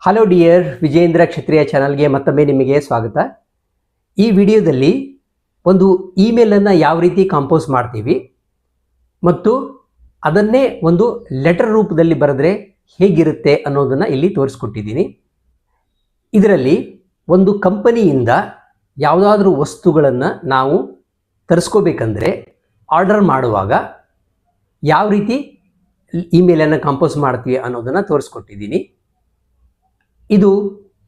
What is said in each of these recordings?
Hello dear Vijendra ಕ್ಷತ್ರಿಯ ಚಾನಲ್ಗೆ ಮತ್ತೊಮ್ಮೆ ನಿಮಗೆ ಸ್ವಾಗತ. ಈ ವಿಡಿಯೋದಲ್ಲಿ ಒಂದು ಇಮೇಲನ್ನು ಯಾವ ರೀತಿ ಕಂಪೋಸ್ ಮಾಡ್ತೀವಿ ಮತ್ತು ಅದನ್ನೇ ಒಂದು ಲೆಟರ್ ರೂಪದಲ್ಲಿ ಬರೆದ್ರೆ ಹೇಗಿರುತ್ತೆ ಅನ್ನೋದನ್ನು ಇಲ್ಲಿ ತೋರಿಸ್ಕೊಟ್ಟಿದ್ದೀನಿ. ಇದರಲ್ಲಿ ಒಂದು ಕಂಪನಿಯಿಂದ ಯಾವುದಾದ್ರೂ ವಸ್ತುಗಳನ್ನು ನಾವು ತರಿಸ್ಕೋಬೇಕಂದ್ರೆ ಆರ್ಡರ್ ಮಾಡುವಾಗ ಯಾವ ರೀತಿ ಇಮೇಲನ್ನು ಕಂಪೋಸ್ ಮಾಡ್ತೀವಿ ಅನ್ನೋದನ್ನು ತೋರಿಸ್ಕೊಟ್ಟಿದ್ದೀನಿ. ಇದು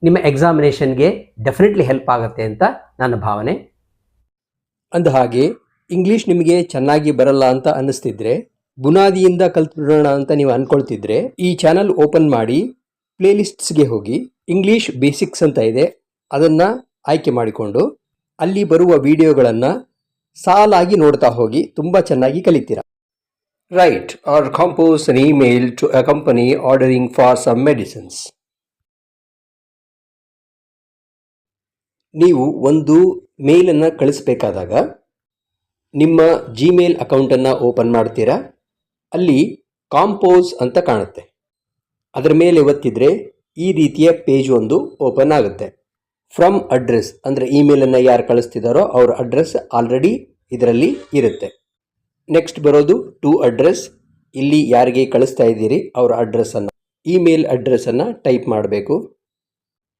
ನಿಮ್ಮ ಎಕ್ಸಾಮಿನೇಷನ್ಗೆ ಡೆಫಿನೆಟ್ಲಿ ಹೆಲ್ಪ್ ಆಗುತ್ತೆ ಅಂತ ನನ್ನ ಭಾವನೆ. ಅಂದ ಹಾಗೆ ಇಂಗ್ಲೀಷ್ ನಿಮಗೆ ಚೆನ್ನಾಗಿ ಬರಲ್ಲ ಅಂತ ಅನ್ನಿಸ್ತಿದ್ರೆ, ಬುನಾದಿಯಿಂದ ಕಲ್ತ್ಬಿಡೋಣ ಅಂತ ನೀವು ಅಂದ್ಕೊಳ್ತಿದ್ರೆ, ಈ ಚಾನಲ್ ಓಪನ್ ಮಾಡಿ ಪ್ಲೇಲಿಸ್ಟ್ಸ್ಗೆ ಹೋಗಿ ಇಂಗ್ಲೀಷ್ ಬೇಸಿಕ್ಸ್ ಅಂತ ಇದೆ, ಅದನ್ನು ಆಯ್ಕೆ ಮಾಡಿಕೊಂಡು ಅಲ್ಲಿ ಬರುವ ವಿಡಿಯೋಗಳನ್ನು ಸಾಲಾಗಿ ನೋಡ್ತಾ ಹೋಗಿ ತುಂಬ ಚೆನ್ನಾಗಿ ಕಲಿತೀರಾ. Write or compose an email to a company ordering for some medicines. ನೀವು ಒಂದು ಮೇಲನ್ನು ಕಳಿಸ್ಬೇಕಾದಾಗ ನಿಮ್ಮ ಜಿಮೇಲ್ ಅಕೌಂಟನ್ನು ಓಪನ್ ಮಾಡ್ತೀರಾ. ಅಲ್ಲಿ ಕಾಂಪೋಸ್ ಅಂತ ಕಾಣುತ್ತೆ. ಅದರ ಮೇಲೆ ಒತ್ತಿದ್ರೆ ಈ ರೀತಿಯ ಪೇಜ್ ಒಂದು ಓಪನ್ ಆಗುತ್ತೆ. ಫ್ರಮ್ ಅಡ್ರೆಸ್ ಅಂದರೆ ಇಮೇಲನ್ನು ಯಾರು ಕಳಿಸ್ತಿದ್ದಾರೋ ಅವ್ರ ಅಡ್ರೆಸ್ ಆಲ್ರೆಡಿ ಇದರಲ್ಲಿ ಇರುತ್ತೆ. ನೆಕ್ಸ್ಟ್ ಬರೋದು ಟು ಅಡ್ರೆಸ್. ಇಲ್ಲಿ ಯಾರಿಗೆ ಕಳಿಸ್ತಾ ಇದ್ದೀರಿ ಅವರ ಅಡ್ರೆಸ್ಸನ್ನು, ಇಮೇಲ್ ಅಡ್ರೆಸ್ಸನ್ನು ಟೈಪ್ ಮಾಡಬೇಕು.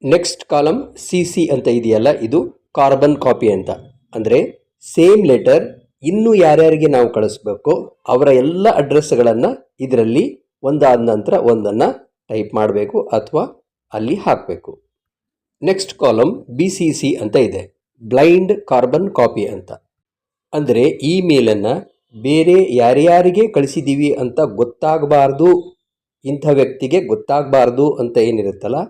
ನೆಕ್ಸ್ಟ್ ಕಾಲಮ್ CC ಅಂತ ಇದೆಯಲ್ಲ, ಇದು ಕಾರ್ಬನ್ ಕಾಪಿ ಅಂತ. ಅಂದರೆ ಸೇಮ್ ಲೆಟರ್ ಇನ್ನೂ ಯಾರ್ಯಾರಿಗೆ ನಾವು ಕಳಿಸ್ಬೇಕು ಅವರ ಎಲ್ಲ ಅಡ್ರೆಸ್ಗಳನ್ನು ಇದರಲ್ಲಿ ಒಂದಾದ ನಂತರ ಒಂದನ್ನು ಟೈಪ್ ಮಾಡಬೇಕು ಅಥವಾ ಅಲ್ಲಿ ಹಾಕಬೇಕು. ನೆಕ್ಸ್ಟ್ ಕಾಲಮ್ BCC ಅಂತ ಇದೆ, ಬ್ಲೈಂಡ್ ಕಾರ್ಬನ್ ಕಾಪಿ ಅಂತ. ಅಂದರೆ ಈ ಮೇಲನ್ನು ಬೇರೆ ಯಾರ್ಯಾರಿಗೆ ಕಳಿಸಿದ್ದೀವಿ ಅಂತ ಗೊತ್ತಾಗಬಾರ್ದು, ಇಂಥ ವ್ಯಕ್ತಿಗೆ ಗೊತ್ತಾಗಬಾರ್ದು ಅಂತ ಏನಿರುತ್ತಲ್ಲ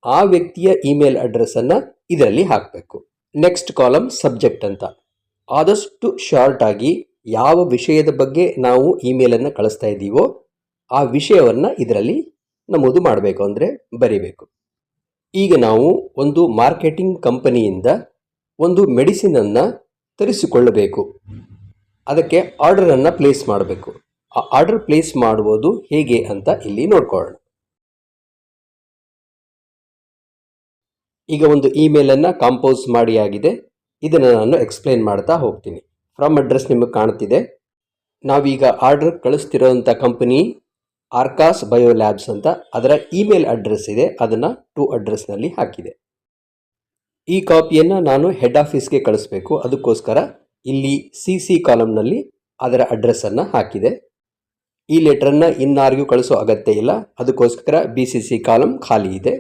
ಆ ವ್ಯಕ್ತಿಯ ಇಮೇಲ್ ಅಡ್ರೆಸ್ಸನ್ನು ಇದರಲ್ಲಿ ಹಾಕಬೇಕು. ನೆಕ್ಸ್ಟ್ ಕಾಲಮ್ ಸಬ್ಜೆಕ್ಟ್ ಅಂತ. ಆದಷ್ಟು ಶಾರ್ಟ್ ಆಗಿ ಯಾವ ವಿಷಯದ ಬಗ್ಗೆ ನಾವು ಇಮೇಲನ್ನು ಕಳಿಸ್ತಾ ಇದ್ದೀವೋ ಆ ವಿಷಯವನ್ನು ಇದರಲ್ಲಿ ನಮೂದು ಮಾಡಬೇಕು, ಅಂದರೆ ಬರಿಬೇಕು. ಈಗ ನಾವು ಒಂದು ಮಾರ್ಕೆಟಿಂಗ್ ಕಂಪನಿಯಿಂದ ಒಂದು ಮೆಡಿಸಿನನ್ನು ತರಿಸಿಕೊಳ್ಳಬೇಕು. ಅದಕ್ಕೆ ಆರ್ಡರನ್ನು ಪ್ಲೇಸ್ ಮಾಡಬೇಕು. ಆ ಆರ್ಡರ್ ಪ್ಲೇಸ್ ಮಾಡುವುದು ಹೇಗೆ ಅಂತ ಇಲ್ಲಿ ನೋಡ್ಕೊಳ್ಳೋಣ. ಈಗ ಒಂದು ಇಮೇಲನ್ನು ಕಂಪೋಸ್ ಮಾಡಿ ಆಗಿದೆ. ಇದನ್ನು ನಾನು ಎಕ್ಸ್ಪ್ಲೇನ್ ಮಾಡ್ತಾ ಹೋಗ್ತೀನಿ. ಫ್ರಮ್ ಅಡ್ರೆಸ್ ನಿಮಗೆ ಕಾಣ್ತಿದೆ. ನಾವೀಗ ಆರ್ಡರ್ ಕಳಿಸ್ತಿರೋಂಥ ಕಂಪನಿ ಆರ್ಕಾಸ್ ಬಯೋಲ್ಯಾಬ್ಸ್ ಅಂತ. ಅದರ ಇಮೇಲ್ ಅಡ್ರೆಸ್ ಇದೆ, ಅದನ್ನು ಟು ಅಡ್ರೆಸ್ನಲ್ಲಿ ಹಾಕಿದೆ. ಈ ಕಾಪಿಯನ್ನು ನಾನು ಹೆಡ್ ಆಫೀಸ್ಗೆ ಕಳಿಸ್ಬೇಕು. ಅದಕ್ಕೋಸ್ಕರ ಇಲ್ಲಿ CC ಕಾಲಮ್ನಲ್ಲಿ ಅದರ ಅಡ್ರೆಸ್ಸನ್ನು ಹಾಕಿದೆ. ಈ ಲೆಟ್ರನ್ನು ಇನ್ನಾರಿಗೂ ಕಳಿಸೋ ಅಗತ್ಯ ಇಲ್ಲ, ಅದಕ್ಕೋಸ್ಕರ BCC ಕಾಲಮ್ ಖಾಲಿ ಇದೆ.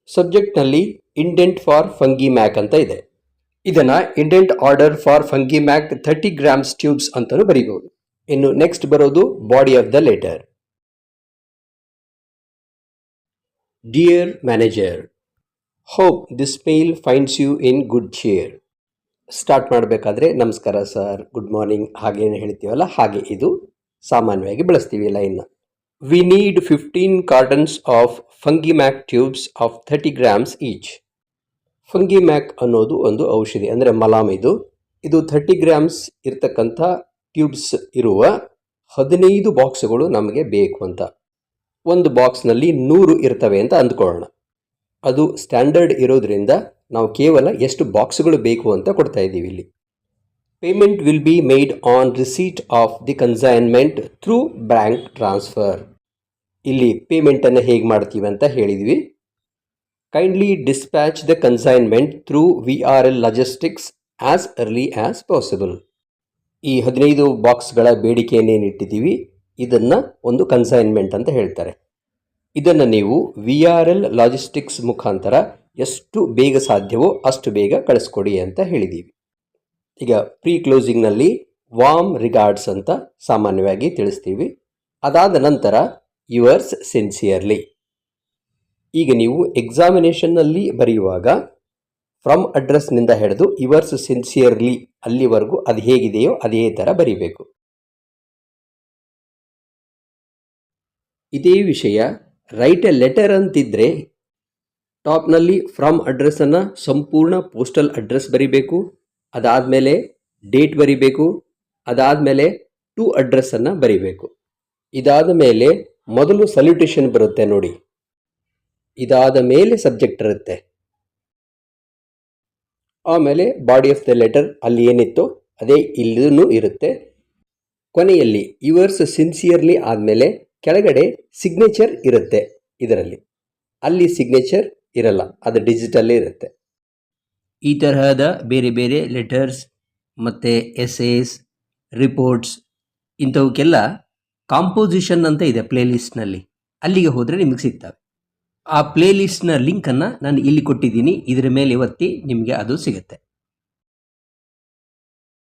ಸಬ್ಜೆಕ್ಟ್ನಲ್ಲಿ ಇಂಡೆಂಟ್ ಫಾರ್ ಫಂಗಿ ಮ್ಯಾಕ್ ಅಂತ ಇದೆ. ಇದನ್ನು indent order for fungi mac 30 grams tubes ಅಂತಲೂ ಬರೀಬಹುದು. ಇನ್ನು ನೆಕ್ಸ್ಟ್ ಬರೋದು body of the letter. Dear manager, hope this mail finds you in good cheer. Start ಮಾಡಬೇಕಾದ್ರೆ ನಮಸ್ಕಾರ ಸರ್, ಗುಡ್ ಮಾರ್ನಿಂಗ್ ಹಾಗೇನು ಹೇಳ್ತೀವಲ್ಲ ಹಾಗೆ ಇದು ಸಾಮಾನ್ಯವಾಗಿ ಬಳಸ್ತೀವಿ ಲೈನ್ನ. We need 15 cartons of Fungimac tubes of 30 grams each. Fungimac ಅನ್ನೋದು ಒಂದು ಔಷಧಿ, ಅಂದರೆ ಮಲಾಮ್. ಇದು 30 grams ಇರ್ತಕ್ಕಂಥ ಟ್ಯೂಬ್ಸ್ ಇರುವ 15 ಬಾಕ್ಸ್ಗಳು ನಮಗೆ ಬೇಕು ಅಂತ. ಒಂದು ಬಾಕ್ಸ್ನಲ್ಲಿ 100 ಇರ್ತವೆ ಅಂತ ಅಂದ್ಕೊಳ್ಳೋಣ. ಅದು ಸ್ಟ್ಯಾಂಡರ್ಡ್ ಇರೋದ್ರಿಂದ ನಾವು ಕೇವಲ ಎಷ್ಟು ಬಾಕ್ಸ್ಗಳು ಬೇಕು ಅಂತ ಕೊಡ್ತಾ ಇದ್ದೀವಿ ಇಲ್ಲಿ. Payment will be made on receipt of the consignment through bank transfer. ಇಲ್ಲಿ ಪೇಮೆಂಟನ್ನು ಹೇಗೆ ಮಾಡ್ತೀವಿ ಅಂತ ಹೇಳಿದ್ವಿ. Kindly dispatch the consignment through VRL logistics as early as possible. ಈ 15 ಬಾಕ್ಸ್ಗಳ ಬೇಡಿಕೆಯನ್ನೇನಿಟ್ಟಿದ್ದೀವಿ ಇದನ್ನು ಒಂದು ಕನ್ಸೈನ್ಮೆಂಟ್ ಅಂತ ಹೇಳ್ತಾರೆ. ಇದನ್ನು ನೀವು VRL ಲಾಜಿಸ್ಟಿಕ್ಸ್ ಮುಖಾಂತರ ಎಷ್ಟು ಬೇಗ ಸಾಧ್ಯವೋ ಅಷ್ಟು ಬೇಗ ಕಳಿಸ್ಕೊಡಿ ಅಂತ ಹೇಳಿದ್ದೀವಿ. ಈಗ ಪ್ರೀ ಕ್ಲೋಸಿಂಗ್ನಲ್ಲಿ ವಾರ್ಮ್ ರಿಗಾರ್ಡ್ಸ್ ಅಂತ ಸಾಮಾನ್ಯವಾಗಿ ತಿಳಿಸ್ತೀವಿ. ಅದಾದ ನಂತರ ಯುವರ್ಸ್ ಸಿನ್ಸಿಯರ್ಲಿ. ಈಗ ನೀವು ಎಕ್ಸಾಮಿನೇಷನ್ನಲ್ಲಿ ಬರೆಯುವಾಗ ಫ್ರಮ್ ಅಡ್ರೆಸ್ನಿಂದ ಹಿಡಿದು ಯುವರ್ಸ್ ಸಿನ್ಸಿಯರ್ಲಿ ಅಲ್ಲಿವರೆಗೂ ಅದು ಹೇಗಿದೆಯೋ ಅದೇ ಥರ ಬರೀಬೇಕು. ಇದೇ ವಿಷಯ ರೈಟ್ ಎ ಲೆಟರ್ ಅಂತಿದ್ರೆ ಟಾಪ್ನಲ್ಲಿ ಫ್ರಮ್ ಅಡ್ರೆಸ್ಸನ್ನು ಸಂಪೂರ್ಣ ಪೋಸ್ಟಲ್ ಅಡ್ರೆಸ್ ಬರೀಬೇಕು. ಅದಾದಮೇಲೆ ಡೇಟ್ ಬರೀಬೇಕು. ಅದಾದಮೇಲೆ ಟು ಅಡ್ರೆಸ್ಸನ್ನು ಬರೀಬೇಕು. ಇದಾದ ಮೇಲೆ ಮೊದಲು ಸಲ್ಯೂಟೇಷನ್ ಬರುತ್ತೆ ನೋಡಿ. ಇದಾದ ಮೇಲೆ ಸಬ್ಜೆಕ್ಟ್ ಇರುತ್ತೆ. ಆಮೇಲೆ ಬಾಡಿ ಆಫ್ ದ ಲೆಟರ್ ಅಲ್ಲಿ ಏನಿತ್ತು ಅದೇ ಇಲ್ಲೂ ಇರುತ್ತೆ. ಕೊನೆಯಲ್ಲಿ ಯುವರ್ಸ್ ಸಿನ್ಸಿಯರ್ಲಿ ಆದಮೇಲೆ ಕೆಳಗಡೆ ಸಿಗ್ನೇಚರ್ ಇರುತ್ತೆ. ಇದರಲ್ಲಿ ಅಲ್ಲಿ ಸಿಗ್ನೇಚರ್ ಇರಲ್ಲ, ಅದು ಡಿಜಿಟಲ್ಲೇ ಇರುತ್ತೆ. ಈ ತರಹದ ಬೇರೆ ಬೇರೆ ಲೆಟರ್ಸ್ ಮತ್ತು ಎಸೇಸ್, ರಿಪೋರ್ಟ್ಸ್ ಇಂಥವಕ್ಕೆಲ್ಲ ಕಾಂಪೋಸಿಷನ್ ಅಂತ ಇದೆ ಪ್ಲೇಲಿಸ್ಟ್ನಲ್ಲಿ. ಅಲ್ಲಿಗೆ ಹೋದರೆ ನಿಮಗೆ ಸಿಗ್ತವೆ. ಆ ಪ್ಲೇಲಿಸ್ಟ್ನ ಲಿಂಕನ್ನು ನಾನು ಇಲ್ಲಿ ಕೊಟ್ಟಿದ್ದೀನಿ. ಇದರ ಮೇಲೆ ಒತ್ತಿ ನಿಮಗೆ ಅದು ಸಿಗುತ್ತೆ.